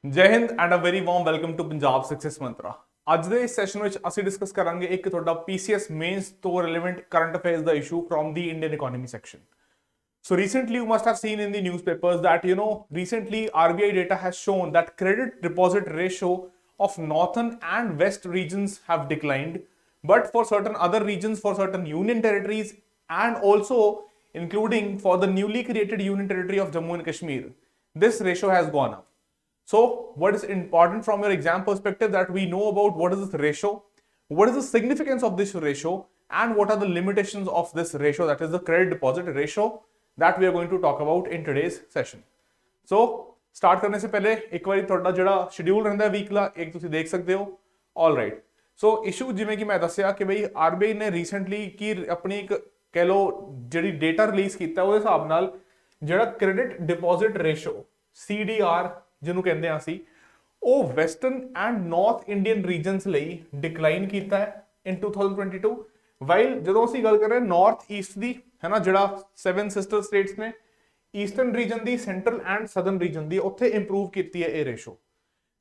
जय हिंद and a very warm welcome to Punjab success mantra. ਅੱਜ ਦੇ ਇਸ ਸੈਸ਼ਨ ਵਿੱਚ ਅਸੀਂ ਡਿਸਕਸ ਕਰਾਂਗੇ ਇੱਕ ਤੁਹਾਡਾ ਪੀਸੀਐਸ ਮੇਨਸ ਤੋਂ ਰਿਲੇਵੈਂਟ current affairs the issue from the Indian economy section. So recently you must have seen in the newspapers that recently RBI data has shown that credit deposit ratio of northern and west regions have declined, but for certain other regions, for certain union territories, and also including for the newly created union territory of Jammu and Kashmir, this ratio has gone up. So what is important from your exam perspective that we know about what is this ratio, what is the significance of this ratio, and what are the limitations of this ratio, that is the credit deposit ratio, that we are going to talk about in today's session. So start करने से पहले एक बार ਤੁਹਾਡਾ ਜਿਹੜਾ schedule ਰਹਿੰਦਾ week ਦਾ ਇੱਕ ਤੁਸੀਂ ਦੇਖ ਸਕਦੇ ਹੋ। ਆਲ ਰਾਈਟ, ਸੋ ਇਸ਼ੂ ਜਿਵੇਂ ਕਿ ਮੈਂ ਦੱਸਿਆ ਕਿ ਬਈ ਆਰਬੀਆਈ ਨੇ ਰੀਸੈਂਟਲੀ ਕੀ ਆਪਣੀ ਇੱਕ ਕਹਿ ਲਓ ਜਿਹੜੀ ਡੇਟਾ ਰਿਲੀਜ਼ ਕੀਤਾ ਉਹਦੇ ਹਿਸਾਬ ਨਾਲ ਜਿਹੜਾ ਕ੍ਰੈਡਿਟ ਡਿਪੋਜ਼ਿਟ ਰੇਸ਼ੋ CDR ਜਿਹਨੂੰ ਕਹਿੰਦੇ ਆ ਅਸੀਂ, ਉਹ western and north Indian regions ਲਈ ਡਿਕਲਾਈਨ ਕੀਤਾ ਹੈ ਇਨ 2022, ਵਾਈਲ ਜਦੋਂ ਅਸੀਂ ਗੱਲ ਕਰ ਰਹੇ ਨਾਰਥ ਈਸਟ ਦੀ ਹੈ ਨਾ, ਜਿਹੜਾ 7 ਸਿਸਟਰ ਸਟੇਟਸ ਨੇ, eastern region the, central and southern reason ਦੀ, ਉੱਥੇ ਇੰਪਰੂਵ ਕੀਤੀ ਹੈ ਇਹ ਰੇਸ਼ੋ।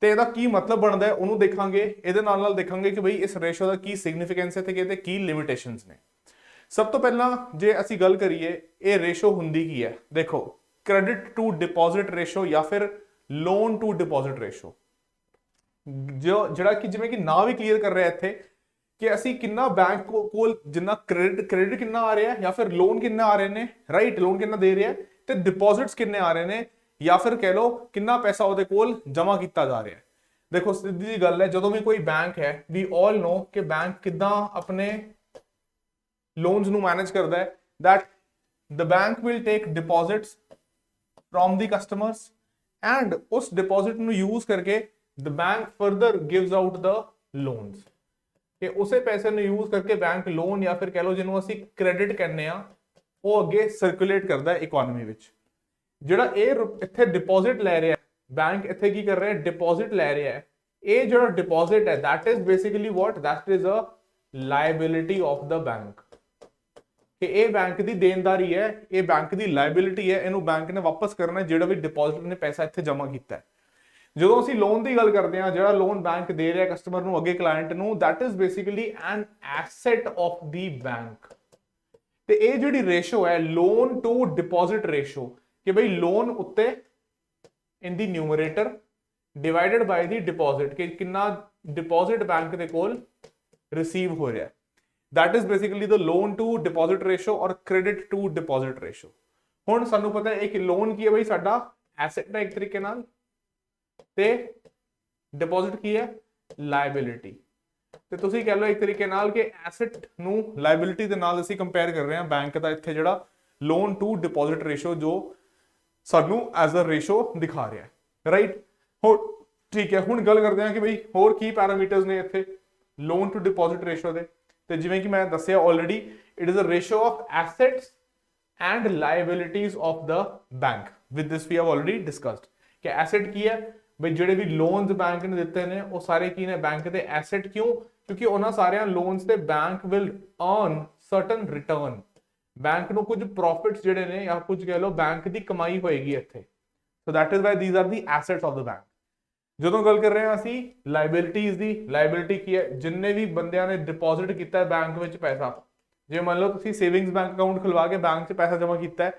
ਤੇ ਇਹਦਾ ਕੀ ਮਤਲਬ ਬਣਦਾ ਹੈ ਉਹਨੂੰ ਦੇਖਾਂਗੇ, ਇਹਦੇ ਨਾਲ ਨਾਲ ਦੇਖਾਂਗੇ ਕਿ ਬਈ ਇਸ ਰੇਸ਼ੋ ਦਾ ਕੀ ਸਿਗਨੀਫੀਕੈਂਸ ਹੈ ਤੇ ਇਹਦੇ ਕੀ ਲਿਮਿਟੇਸ਼ਨਸ ਨੇ। ਸਭ ਤੋਂ ਪਹਿਲਾਂ ਜੇ ਅਸੀਂ ਗੱਲ ਕਰੀਏ ਇਹ ਰੇਸ਼ੋ ਹੁੰਦੀ ਕੀ ਹੈ, ਦੇਖੋ ਕ੍ਰੈਡਿਟ ਟੂ ਡਿਪੋਜ਼ਿਟ ਰੇਸ਼ੋ ਜਾਂ ਫਿਰ ਲੋਨ ਟੂ ਡਿਪੋਜ਼ਿਟ ਰੇਸ਼ੋ, ਜਿਹੜਾ ਕਿ ਜਿਵੇਂ ਕਿ ਨਾਂ ਵੀ ਕਲੀਅਰ ਕਰ ਰਿਹਾ ਇੱਥੇ ਕਿ ਅਸੀਂ ਕਿੰਨਾ ਬੈਂਕ ਕੋਲ ਜਿੰਨਾ ਕ੍ਰੈਡਿਟ ਕਿੰਨਾ ਆ ਰਿਹਾ ਜਾਂ ਫਿਰ ਲੋਨ ਕਿੰਨਾ ਆ ਰਹੇ ਨੇ, ਰਾਈਟ, ਲੋਨ ਕਿੰਨਾ ਦੇ ਰਿਹਾ ਤੇ ਡਿਪੋਜ਼ਿਟਸ ਕਿੰਨੇ ਆ ਰਹੇ ਨੇ, ਜਾਂ ਫਿਰ ਕਹਿ ਲਓ ਕਿੰਨਾ ਪੈਸਾ ਉਹਦੇ ਕੋਲ ਜਮਾ ਕੀਤਾ ਜਾ ਰਿਹਾ। ਦੇਖੋ ਸਿੱਧੀ ਜੀ ਗੱਲ ਹੈ, ਜਦੋਂ ਵੀ ਕੋਈ ਬੈਂਕ ਹੈ, ਵੀ ਆਲ ਨੋ ਕਿ ਬੈਂਕ ਕਿੱਦਾਂ ਆਪਣੇ ਲੋਨਸ ਨੂੰ ਮੈਨੇਜ ਕਰਦਾ ਹੈ, that the bank will take deposits from the customers and ਉਸ ਡਿਪੋਜ਼ਿਟ ਨੂੰ ਯੂਜ਼ ਕਰਕੇ the bank further gives out the loans, ਕਿ ਉਸੇ ਪੈਸੇ ਨੂੰ ਯੂਜ਼ ਕਰਕੇ ਬੈਂਕ ਲੋਨ ਜਾਂ ਫਿਰ ਕਹਿ ਲਓ ਜਿਹਨੂੰ ਅਸੀਂ ਕ੍ਰੈਡਿਟ ਕਹਿੰਦੇ ਆ, ਉਹ ਅੱਗੇ ਸਰਕੂਲੇਟ ਕਰਦਾ ਇਕਨੋਮੀ ਵਿੱਚ। ਜਿਹੜਾ ਇਹ ਇੱਥੇ ਡਿਪੋਜ਼ਿਟ ਲੈ ਰਿਹਾ ਬੈਂਕ, ਇੱਥੇ ਕੀ ਕਰ ਰਿਹਾ, ਡਿਪੋਜ਼ਿਟ ਲੈ ਰਿਹਾ ਹੈ। ਇਹ ਜਿਹੜਾ ਡਿਪੋਜ਼ਿਟ ਹੈ that is basically what, that is a liability of the bank, ਕਿ ਇਹ ਬੈਂਕ ਦੀ ਦੇਣਦਾਰੀ ਹੈ, ਇਹ ਬੈਂਕ ਦੀ ਲਾਇਬਿਲਿਟੀ ਹੈ, ਇਹਨੂੰ ਬੈਂਕ ਨੇ ਵਾਪਸ ਕਰਨਾ ਜਿਹੜਾ ਵੀ ਡਿਪੋਜ਼ਿਟ ਨੇ ਪੈਸਾ ਇੱਥੇ ਜਮਾ ਕੀਤਾ ਹੈ। ਜਦੋਂ ਅਸੀਂ ਲੋਨ ਦੀ ਗੱਲ ਕਰਦੇ ਹਾਂ, ਜਿਹੜਾ ਲੋਨ ਬੈਂਕ ਦੇ ਰਿਹਾ ਕਸਟਮਰ ਨੂੰ, ਅੱਗੇ ਕਲਾਇੰਟ ਨੂੰ, that is basically an asset of the bank। ਤੇ ਇਹ ਜਿਹੜੀ ਰੇਸ਼ੋ ਹੈ ਲੋਨ ਟੂ ਡਿਪੋਜ਼ਿਟ ਰੇਸ਼ੋ, ਕਿ ਬਈ ਲੋਨ ਉੱਤੇ ਇਨ ਦੀ ਨਿਊਮਰੇਟਰ ਡਿਵਾਈਡਡ ਬਾਈ ਦੀ ਡਿਪੋਜ਼ਿਟ, ਕਿ ਕਿੰਨਾ ਡਿਪੋਜ਼ਿਟ ਬੈਂਕ ਦੇ ਕੋਲ ਰਿਸੀਵ ਹੋ ਰਿਹਾ, that is basically the loan to deposit ratio or credit to deposit ratio। ਹੁਣ ਸਾਨੂੰ ਪਤਾ ਹੈ ਇੱਕ ਲੋਨ ਕੀ ਹੈ ਬਈ, ਸਾਡਾ ਐਸੈਟ ਹੈ ਇੱਕ ਤਰੀਕੇ ਨਾਲ, ਤੇ ਡਿਪੋਜ਼ਿਟ ਕੀ ਹੈ, ਲਾਇਬਿਲਿਟੀ। ਤੇ ਤੁਸੀਂ ਕਹਿ ਲਓ ਇੱਕ ਤਰੀਕੇ ਨਾਲ ਕਿ ਐਸੈਟ ਨੂੰ ਲਾਇਬਿਲਿਟੀ ਦੇ ਨਾਲ ਅਸੀਂ ਕੰਪੇਅਰ ਕਰ ਰਹੇ ਹਾਂ ਬੈਂਕ ਦਾ ਇੱਥੇ ਜਿਹੜਾ ਲੋਨ ਟੂ ਡਿਪੋਜ਼ਿਟ ਰੇਸ਼ੋ ਜੋ ਸਾਨੂੰ ਐਜ਼ ਅ ਰੇਸ਼ੋ ਦਿਖਾ ਰਿਹਾ ਹੈ, ਰਾਈਟ। ਹੋ ਠੀਕ ਹੈ, ਹੁਣ ਗੱਲ ਕਰਦੇ ਹਾਂ ਕਿ ਬਈ ਹੋਰ ਕੀ ਪੈਰਾਮੀਟਰਸ ਨੇ ਇੱਥੇ ਲੋਨ ਟੂ ਡਿਪੋਜ਼ਿਟ ਰੇਸ਼ੋ ਦੇ। ਤੇ ਜਿਵੇਂ ਕਿ ਮੈਂ ਦੱਸਿਆ already, it is a ratio of assets and liabilities of the bank. With this we have already discussed ਕਿ ਐਸੈਟ ਕੀ ਹੈ ਬਈ, ਜਿਹੜੇ ਵੀ ਲੋਨਸ ਬੈਂਕ ਨੇ ਦਿੱਤੇ ਨੇ ਉਹ ਸਾਰੇ ਕੀ ਨੇ, ਬੈਂਕ ਦੇ ਐਸੈਟ। ਕਿਉਂ? ਕਿਉਂਕਿ ਉਹਨਾਂ ਸਾਰਿਆਂ ਲੋਨਸ ਤੇ bank will earn certain return, bank ਨੂੰ ਕੁਝ ਪ੍ਰੋਫਿਟਸ ਜਿਹੜੇ ਨੇ ਜਾਂ ਕੁਝ ਕਹਿ ਲਓ ਬੈਂਕ ਦੀ ਕਮਾਈ ਹੋਏਗੀ ਇੱਥੇ। So that is why these are the assets of the bank. ਜਦੋਂ ਗੱਲ ਕਰ ਰਹੇ ਹਾਂ ਅਸੀਂ ਲਾਇਬਿਲਿਟੀਜ਼ ਦੀ, ਲਾਇਬਿਲਿਟੀ ਕੀ ਹੈ, ਜਿੰਨੇ ਵੀ ਬੰਦਿਆਂ ਨੇ ਡਿਪੋਜ਼ਿਟ ਕੀਤਾ ਹੈ ਬੈਂਕ ਵਿੱਚ ਪੈਸਾ, ਜੇ ਮੰਨ ਲਓ ਤੁਸੀਂ ਸੇਵਿੰਗਸ ਬੈਂਕ ਅਕਾਊਂਟ ਖੁਲਵਾ ਕੇ ਬੈਂਕ 'ਚ ਪੈਸਾ ਜਮਾ ਕੀਤਾ ਹੈ,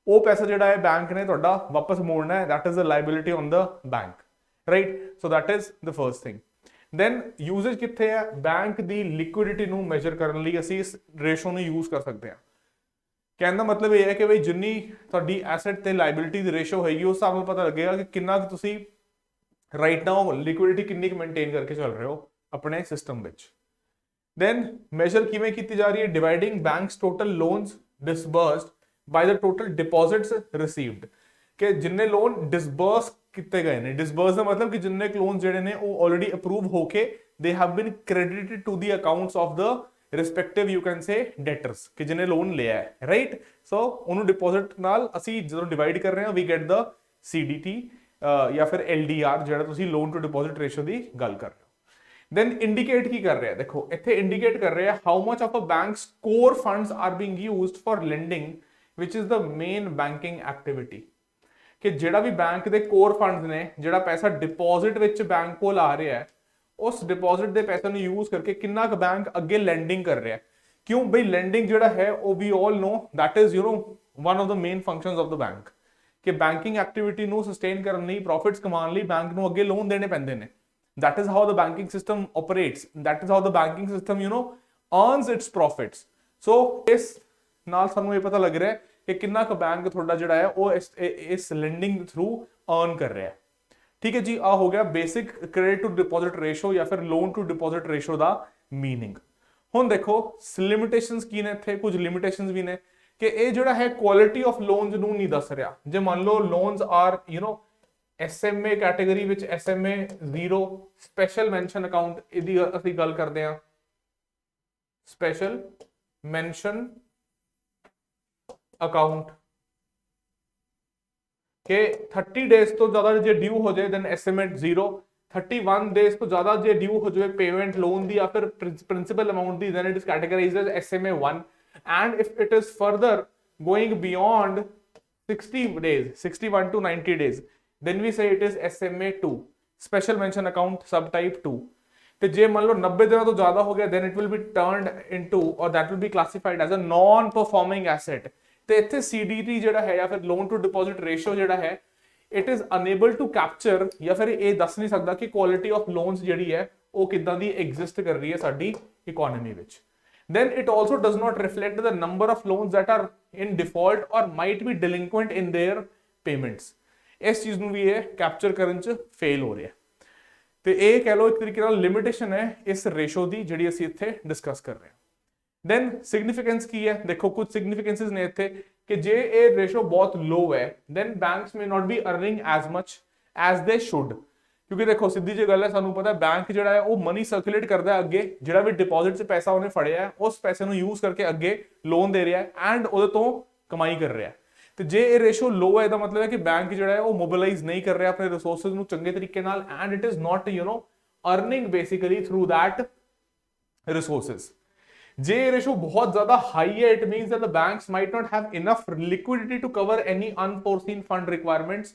ਉਹ ਪੈਸਾ ਜਿਹੜਾ ਹੈ ਬੈਂਕ ਨੇ ਤੁਹਾਡਾ ਵਾਪਸ ਮੋੜਨਾ ਹੈ, that is the liability on the bank, right? So that is the first thing। then usage ਕਿੱਥੇ ਹੈ, ਬੈਂਕ ਦੀ ਲਿਕੁਇਡਿਟੀ ਨੂੰ ਮੈਜ਼ਰ ਕਰਨ ਲਈ ਅਸੀਂ ਇਸ ਰੇਸ਼ੋ ਨੂੰ ਯੂਜ਼ ਕਰ ਸਕਦੇ ਹਾਂ। ਕਹਿਣ ਦਾ ਮਤਲਬ ਇਹ ਹੈ ਕਿ ਬਈ ਜਿੰਨੀ ਤੁਹਾਡੀ ਐਸੈਟ ਤੇ ਲਾਇਬਿਲਿਟੀ ਦੀ ਰੇਸ਼ੋ ਹੋਏਗੀ ਉਸ ਹਿਸਾਬ ਨਾਲ ਪਤਾ ਲੱਗੇਗਾ ਕਿ ਕਿੰਨਾ ਕੁ ਤੁਸੀਂ ਰਾਈਟ ਨਾਓ ਲਿਕੁਇਡਿਟੀ ਕਿੰਨੀ ਕੁ ਮੇਨਟੇਨ ਕਰਕੇ ਚੱਲ ਰਹੇ ਹੋ ਆਪਣੇ ਸਿਸਟਮ ਵਿੱਚ। then ਮੈਜ਼ਰ ਕਿਵੇਂ ਕੀਤੀ ਜਾ ਰਹੀ ਹੈ, ਡਿਵਾਈਡਿੰਗ ਬੈਂਕਸ ਟੋਟਲ ਲੋਨਸ ਡਿਸਬਰਸਡ ਬਾਈ ਦ ਟੋਟਲ ਡਿਪੋਜ਼ਿਟਸ ਰਿਸੀਵਡ, ਕਿ ਜਿੰਨੇ ਲੋਨ ਡਿਸਬਰਸ ਕੀਤੇ ਗਏ ਨੇ, ਡਿਸਬਰਸ ਦਾ ਮਤਲਬ ਕਿ ਜਿੰਨੇ ਲੋਨ ਜਿਹੜੇ ਨੇ ਉਹ ਆਲਰੇਡੀ ਅਪਰੂਵ ਹੋ ਕੇ they have been credited to the accounts of the respective you can say daughters, ਕਿ ਜਿਹਨੇ ਲੋਨ ਲਿਆ ਹੈ, ਰਾਈਟ। ਸੋ ਉਹਨੂੰ ਡਿਪੋਜ਼ਿਟ ਨਾਲ ਅਸੀਂ ਜਦੋਂ ਡਿਵਾਈਡ ਕਰ ਰਹੇ ਹਾਂ ਵੀ ਗੈਟ ਦ CDT ਜਾਂ ਫਿਰ LDR, ਜਿਹੜਾ ਤੁਸੀਂ ਲੋਨ ਟੂ ਡਿਪੋਜ਼ਿਟ ਰੇਸ਼ੋ ਦੀ ਗੱਲ ਕਰ ਰਹੇ ਹੋ। then indicate ਕੀ ਕਰ ਰਿਹਾ, ਦੇਖੋ ਇੱਥੇ ਇੰਡੀਕੇਟ ਕਰ ਰਿਹਾ how much of a bank's core funds are being used for lending, which is the main banking activity। ਕਿ ਜਿਹੜਾ ਵੀ ਬੈਂਕ ਦੇ ਕੋਰ ਫੰਡਸ ਨੇ, ਜਿਹੜਾ ਪੈਸਾ ਡਿਪੋਜ਼ਿਟ ਵਿੱਚ ਬੈਂਕ ਕੋਲ ਆ ਰਿਹਾ ਹੈ, ਉਸ ਡਿਪੋਜ਼ਿਟ ਦੇ ਪੈਸੇ ਨੂੰ ਯੂਜ਼ ਕਰਕੇ ਕਿੰਨਾ ਕੁ ਬੈਂਕ ਅੱਗੇ ਲੈਂਡਿੰਗ ਕਰ ਰਿਹਾ ਹੈ। ਕਿਉਂ ਬਈ ਲੈਂਡਿੰਗ ਜਿਹੜਾ ਹੈ ਉਹ ਵੀ ਆਲ ਨੋ that is one of the main functions of the bank, ਕਿ ਬੈਂਕਿੰਗ ਐਕਟੀਵਿਟੀ ਨੂੰ ਸਸਟੇਨ ਕਰਨ ਲਈ, ਪ੍ਰੋਫਿਟਸ ਕਮਾਉਣ ਲਈ ਬੈਂਕ ਨੂੰ ਅੱਗੇ ਲੋਨ ਦੇਣੇ ਪੈਂਦੇ ਨੇ। that is how the banking system operates, that is how the banking system earns its profits। so ਇਸ ਨਾਲ ਸਾਨੂੰ ਇਹ ਪਤਾ ਲੱਗ ਰਿਹਾ ਹੈ ਕਿ ਕਿੰਨਾ ਕੁ ਬੈਂਕ ਤੁਹਾਡਾ ਜਿਹੜਾ ਹੈ ਉਹ ਇਸ ਲੈਂਡਿੰਗ ਦੇ ਥਰੂ ਅਰਨ ਕਰ ਰਿਹਾ ਹੈ। ਠੀਕ ਹੈ ਜੀ, ਆ ਹੋ ਗਿਆ basic credit to deposit ratio ਜਾਂ ਫਿਰ ਲੋਨ ਟੂ ਡਿਪੋਜ਼ਿਟ ਰੇਸ਼ੋ ਦਾ ਮੀਨਿੰਗ। ਹੁਣ ਦੇਖੋ ਲਿਮਿਟੇਸ਼ਨਸ ਕੀ ਨੇ, ਇੱਥੇ ਕੁਝ ਲਿਮਿਟੇਸ਼ਨਸ ਵੀ ਨੇ ਕਿ ਇਹ ਜਿਹੜਾ ਹੈ ਕੁਆਲਿਟੀ ਆਫ ਲੋਨਸ ਨੂੰ ਨਹੀਂ ਦੱਸ ਰਿਹਾ। ਜੇ ਮੰਨ ਲਓ ਲੋਨਸ ਆਰ SMA ਕੈਟਾਗਰੀ ਵਿੱਚ SMA 0 ਸਪੈਸ਼ਲ ਮੈਂਸ਼ਨ ਅਕਾਊਂਟ, ਇਹਦੀ ਅਸੀਂ ਗੱਲ ਕਰਦੇ ਹਾਂ ਸਪੈਸ਼ਲ ਮੈਂਸ਼ਨ ਅਕਾਊਂਟ, ਕਿ 30 ਡੇਜ਼ ਤੋਂ ਜ਼ਿਆਦਾ ਜੇ ਡਿਊ ਹੋ ਜਾਏ ਦੈਨ SMA 0, 31 ਡੇਜ਼ ਤੋਂ ਜ਼ਿਆਦਾ ਜੇ ਡਿਊ ਹੋ ਜਾਵੇ ਪੇਮੈਂਟ ਲੋਨ ਦੀ ਜਾਂ ਫਿਰ principal amount the, then it is categorized as SMA 1, and if it is further going beyond 60 days, 61 to 90 days, then we say it is SMA 2, special mention account subtype 2। ਤੇ ਜੇ ਮੰਨ ਲਓ 90 ਦਿਨਾਂ ਤੋਂ ਜ਼ਿਆਦਾ ਹੋ ਗਿਆ then it will be turned into or that will be classified as a non performing asset। ਤੇ ਇੱਥੇ CDT ਜਿਹੜਾ ਹੈ ਜਾਂ ਫਿਰ ਲੋਨ ਟੂ ਡਿਪੋਜ਼ਿਟ ਰੇਸ਼ੋ ਜਿਹੜਾ ਹੈ, it is unable to capture ਜਾਂ ਫਿਰ ਇਹ ਦੱਸ ਨਹੀਂ ਸਕਦਾ ਕਿ ਕੁਆਲਿਟੀ ਆਫ ਲੋਨਸ ਜਿਹੜੀ ਹੈ ਉਹ ਕਿੱਦਾਂ ਦੀ ਐਗਜ਼ਿਸਟ ਕਰ ਰਹੀ ਹੈ ਸਾਡੀ ਇਕਨੋਮੀ ਵਿੱਚ। then it also does not reflect the number of loans that are in default or might be delinquent in their payments। ਇਸ ਚੀਜ਼ ਨੂੰ ਵੀ ਇਹ ਕੈਪਚਰ ਕਰਨ ਚ ਫੇਲ ਹੋ ਰਿਹਾ। ਤੇ ਇਹ ਕਹਿ ਲਓ ਇੱਕ ਤਰੀਕੇ ਨਾਲ ਲਿਮਿਟੇਸ਼ਨ ਹੈ ਇਸ ਰੇਸ਼ੋ ਦੀ ਜਿਹੜੀ ਅਸੀਂ ਇੱਥੇ ਡਿਸਕਸ ਕਰ ਰਹੇ ਹਾਂ। then significance ਕੀ ਹੈ, ਦੇਖੋ ਕੁਝ significances ਨੇ ਇੱਥੇ ਕਿ ਜੇ ਇਹ ਰੇਸ਼ੋ ਬਹੁਤ low ਹੈ then banks may not be earning as much as they should। ਕਿਉਂਕਿ ਦੇਖੋ ਸਿੱਧੀ ਜਿਹੀ ਗੱਲ ਹੈ, ਸਾਨੂੰ ਪਤਾ ਬੈਂਕ ਜਿਹੜਾ ਹੈ ਉਹ ਮਨੀ ਸਰਕੂਲੇਟ ਕਰਦਾ ਹੈ ਅੱਗੇ, ਜਿਹੜਾ ਵੀ ਡਿਪੋਜ਼ਿਟ 'ਚ ਪੈਸਾ ਉਹਨੇ ਫੜਿਆ ਹੈ ਉਸ ਪੈਸੇ ਨੂੰ ਯੂਜ਼ ਕਰਕੇ ਅੱਗੇ ਲੋਨ ਦੇ ਰਿਹਾ ਹੈ ਐਂਡ ਉਹਦੇ ਤੋਂ ਕਮਾਈ ਕਰ ਰਿਹਾ ਹੈ। ਤੇ ਜੇ ਇਹ ਰੇਸ਼ੋ ਲੋ ਹੈ ਇਹਦਾ ਮਤਲਬ ਹੈ ਕਿ ਬੈਂਕ ਜਿਹੜਾ ਹੈ ਉਹ ਮੋਬਿਲਾਈਜ਼ ਨਹੀਂ ਕਰ ਰਿਹਾ ਆਪਣੇ ਰਿਸੋਰਸਸ ਨੂੰ ਚੰਗੇ ਤਰੀਕੇ ਨਾਲ and it is not earning basically through that resources. ਜੇ ਇਹ ਰੇਸ਼ੋ ਬਹੁਤ ਜ਼ਿਆਦਾ ਹਾਈ ਹੈ, it means that the banks might not have enough liquidity to cover any unforeseen fund requirements।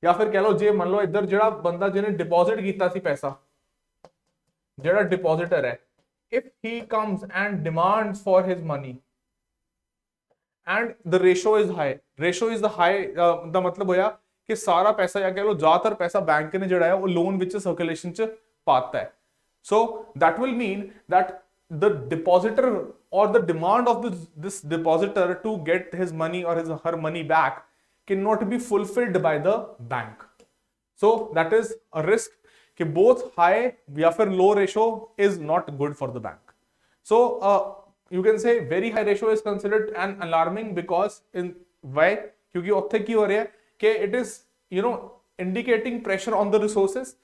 ਜਾਂ ਫਿਰ ਕਹਿ ਲਓ ਜੇ ਮੰਨ ਲਓ ਇੱਧਰ ਜਿਹੜਾ ਬੰਦਾ ਜਿਹਨੇ ਡਿਪੋਜ਼ਿਟ ਕੀਤਾ ਸੀ ਪੈਸਾ, ਜਿਹੜਾ ਡਿਪੋਜ਼ਿਟਰ ਹੈ, if he comes and demands for his money and the ratio is the high ਦਾ ਮਤਲਬ ਹੋਇਆ ਕਿ ਸਾਰਾ ਪੈਸਾ ਜਾਂ ਕਹਿ ਲਓ ਜ਼ਿਆਦਾਤਰ ਪੈਸਾ ਬੈਂਕ ਨੇ ਜਿਹੜਾ ਹੈ ਉਹ ਲੋਨ ਵਿੱਚ ਸਰਕੂਲੇਸ਼ਨ 'ਚ ਪਾਤਾ ਹੈ। so that will mean that the depositor or the demand of this depositor to get his money or her money back cannot be fulfilled by the bank। so that is a risk कि both high या फिर low ratio is not good for the bank। so you can say very high ratio is considered an alarming because in why, क्योंकि उत्थे की हो रहा है कि it is indicating pressure on the resources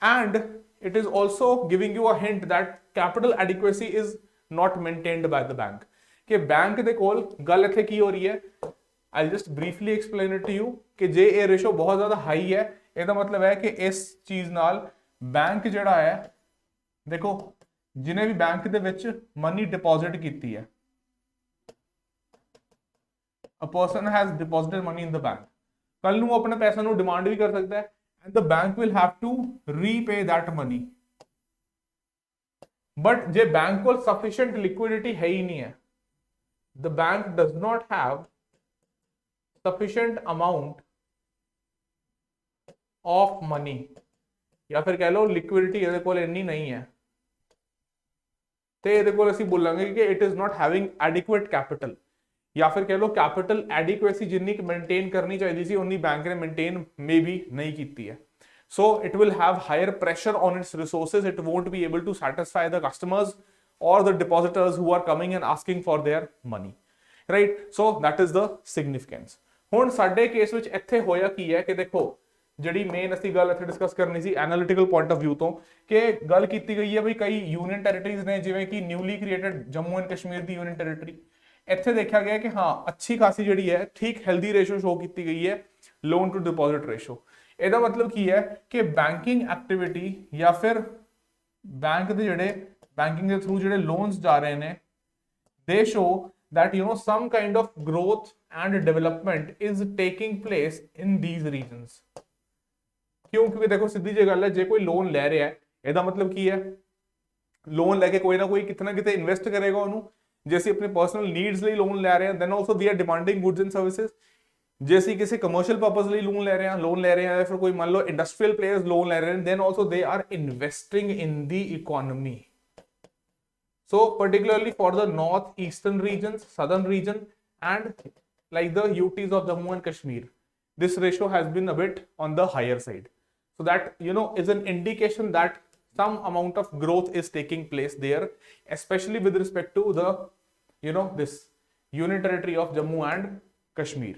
and it is also giving you a hint that capital adequacy is not maintained by the bank। कि bank दे कोल गल इत्थे की हो रही है, I'll just briefly explain it to you कि जे ये ratio बहुत ज़्यादा हाई है, ਇਹਦਾ ਮਤਲਬ ਹੈ ਕਿ ਇਸ ਚੀਜ਼ ਨਾਲ ਬੈਂਕ ਜਿਹੜਾ ਹੈ, ਦੇਖੋ ਜਿਹਨੇ ਵੀ ਬੈਂਕ ਦੇ ਵਿੱਚ ਮਨੀ ਡਿਪੋਜ਼ਿਟ ਕੀਤੀ ਹੈ, a person has deposited money in the bank, ਕੱਲ ਨੂੰ ਆਪਣੇ ਪੈਸੇ ਨੂੰ ਡਿਮਾਂਡ ਵੀ ਕਰ ਸਕਦਾ ਹੈ and the bank will have to repay that money। but ਜੇ ਬੈਂਕ ਕੋਲ sufficient liquidity ਹੈ ਹੀ ਨਹੀਂ ਹੈ, the bank does not have sufficient amount of money ਜਾਂ ਫਿਰ ਕਹਿ ਲਓ liquidity ਇਹਦੇ ਕੋਲ ਇੰਨੀ ਨਹੀਂ ਹੈ, ਤੇ ਇਹਦੇ ਕੋਲ ਅਸੀਂ ਬੋਲਾਂਗੇ ਕਿ it is not having adequate capital ਜਾਂ ਫਿਰ ਕਹਿ ਲਓ capital adequacy ਜਿੰਨੀ ਕਿ ਮੇਨਟੇਨ ਕਰਨੀ ਚਾਹੀਦੀ ਸੀ ਉਨੀ ਬੈਂਕ ਨੇ ਮੇਨਟੇਨ ਮੇਬੀ ਨਹੀਂ ਕੀਤੀ ਹੈ। so it will have higher pressure on its resources, it won't be able to satisfy the customers or the depositors who are coming and asking for their money, right? so that is the significance। ਹੁਣ ਸਾਡੇ case ਵਿੱਚ ਇੱਥੇ ਹੋਇਆ ਕੀ ਹੈ ਕਿ ਦੇਖੋ ਜਿਹੜੀ main ਅਸੀਂ ਗੱਲ ਇੱਥੇ ਡਿਸਕਸ ਕਰਨੀ ਸੀ ਐਨਾਲਿਟੀਕਲ ਪੁਆਇੰਟ ਆਫ ਵਿਊ ਤੋਂ, ਕਿ ਗੱਲ ਕੀਤੀ ਗਈ ਹੈ ਵੀ ਕਈ ਯੂਨੀਅਨ ਟੈਰੀਟਰੀਜ਼ ਨੇ ਜਿਵੇਂ ਕਿ newly created Jammu and Kashmir the union territory, ਇੱਥੇ ਦੇਖਿਆ ਗਿਆ ਕਿ ਹਾਂ ਅੱਛੀ ਖਾਸੀ ਜਿਹੜੀ ਹੈ ਠੀਕ ਹੈਲਦੀ ਰੇਸ਼ੋ ਸ਼ੋ ਕੀਤੀ ਗਈ ਹੈ ਲੋਨ ਟੂ ਡਿਪੋਜ਼ਿਟ ਰੇਸ਼ੋ। ਇਹਦਾ ਮਤਲਬ ਕੀ ਹੈ ਕਿ ਬੈਂਕਿੰਗ ਐਕਟੀਵਿਟੀ ਜਾਂ ਫਿਰ ਬੈਂਕ ਦੇ ਜਿਹੜੇ ਬੈਂਕਿੰਗ ਦੇ ਥਰੂ ਜਿਹੜੇ ਲੋਨਸ ਜਾ ਰਹੇ ਨੇ, ਦੇ show that some kind of growth and development is taking place in these regions. क्यों? क्योंकि देखो सीधी जी गल है, जे कोई लोन ले रहा है ਇਹਦਾ मतलब की है, लोन लैके कोई ना कोई कितना कितने इन्वेस्ट करेगा ਉਹਨੂੰ। ਜੇ ਅਸੀਂ ਆਪਣੇ ਪਰਸਨਲ ਨੀਡਸ ਲਈ ਲੋਨ ਲੈ ਰਹੇ ਹਾਂ, then also we are demanding goods and services। ਜੇ ਅਸੀਂ ਕਿਸੇ ਕਮਰਸ਼ੀਅਲ ਪਰਪਸ ਲਈ ਲੋਨ ਲੈ ਰਹੇ ਹਾਂ ਜਾਂ ਫਿਰ ਕੋਈ ਮੰਨ ਲਓ ਇੰਡਸਟਰੀਅਲ ਪਲੇਅਰਸ ਲੋਨ ਲੈ ਰਹੇ ਨੇ, then also they are investing in the economy। So particularly for the northeastern regions, southern region, and like the UTs of Jammu and Kashmir, this ratio has been a bit on the higher side। So that is an indication that some amount of growth is taking place there, especially with respect to the this union territory of Jammu and Kashmir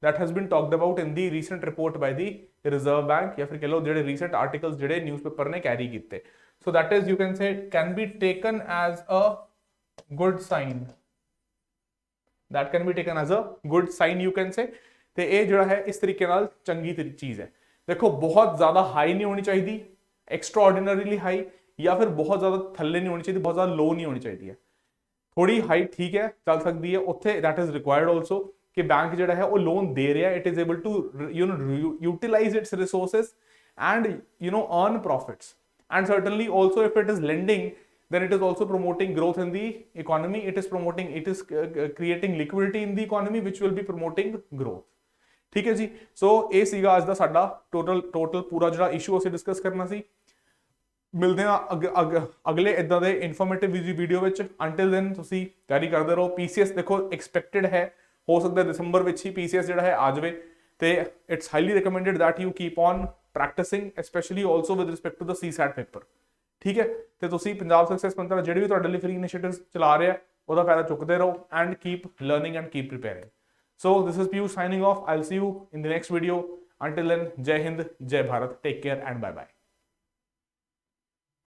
that has been talked about in the recent report by the Reserve Bank, या फिर कह लो ਜਿਹੜੇ recent articles ਜਿਹੜੇ newspaper ਨੇ carry ਕੀਤੇ। So that is, you can say, can be taken as a good sign, that can be taken as a good sign, you can say। ਤੇ ਇਹ ਜਿਹੜਾ ਹੈ ਇਸ ਤਰੀਕੇ ਨਾਲ ਚੰਗੀ ਚੀਜ਼ ਹੈ। ਦੇਖੋ ਬਹੁਤ ਜ਼ਿਆਦਾ ਹਾਈ ਨਹੀਂ ਹੋਣੀ ਚਾਹੀਦੀ, एक्सट्राऑर्डिनरीली हाई, या फिर बहुत ज्यादा थल्ले नहीं होनी चाहिए, बहुत ज्यादा लो नहीं होनी चाहिए। थोड़ी हाई ठीक है, चल सकती है उत्थे, दैट इज रिक्वायर्ड ऑल्सो कि बैंक जो है वो लोन दे रहा है, it is able to utilise its resources and earn profits. And certainly also if it is lending, then it is also promoting growth in the economy, it is creating liquidity in the economy, which will be promoting growth। ठीक है जी। सो ਇਹ ਸੀਗਾ ਅੱਜ ਦਾ ਸਾਡਾ total ਪੂਰਾ ਜਿਹੜਾ issue ਅਸੀਂ discuss ਕਰਨਾ ਸੀ। ਮਿਲਦੇ ਆ ਅਗਲੇ ਇਦਾਂ ਦੇ ਇਨਫੋਰਮੇਟਿਵ ਵੀਡੀਓ ਵਿੱਚ। ਅੰਟਿਲ ਦੈਨ ਤੁਸੀਂ ਤਿਆਰੀ ਕਰਦੇ ਰਹੋ। ਪੀਸੀਐਸ ਦੇਖੋ ਐਕਸਪੈਕਟਡ ਹੈ, ਹੋ ਸਕਦਾ ਦਸੰਬਰ ਵਿੱਚ ਹੀ ਪੀਸੀਐਸ ਜਿਹੜਾ ਹੈ ਆ ਜਾਵੇ, ਤੇ it's highly recommended that you keep on practicing, especially also with respect to the CSAT paper. ਠੀਕ ਹੈ, ਤੇ ਤੁਸੀਂ ਪੰਜਾਬ ਸਕਸੈਸ ਮੰਤਰ ਜਿਹੜੇ ਵੀ ਤੁਹਾਡੇ ਲਈ ਫ੍ਰੀ ਇਨੀਸ਼ੀਏਟਿਵਸ ਚਲਾ ਰਿਹਾ ਉਹਦਾ ਫਾਇਦਾ ਚੁੱਕਦੇ ਰਹੋ, and keep learning and keep preparing. So this is Piyush signing off. I'll see you in the next video. Until then, Jai Hind, Jai Bharat. Take care and bye bye.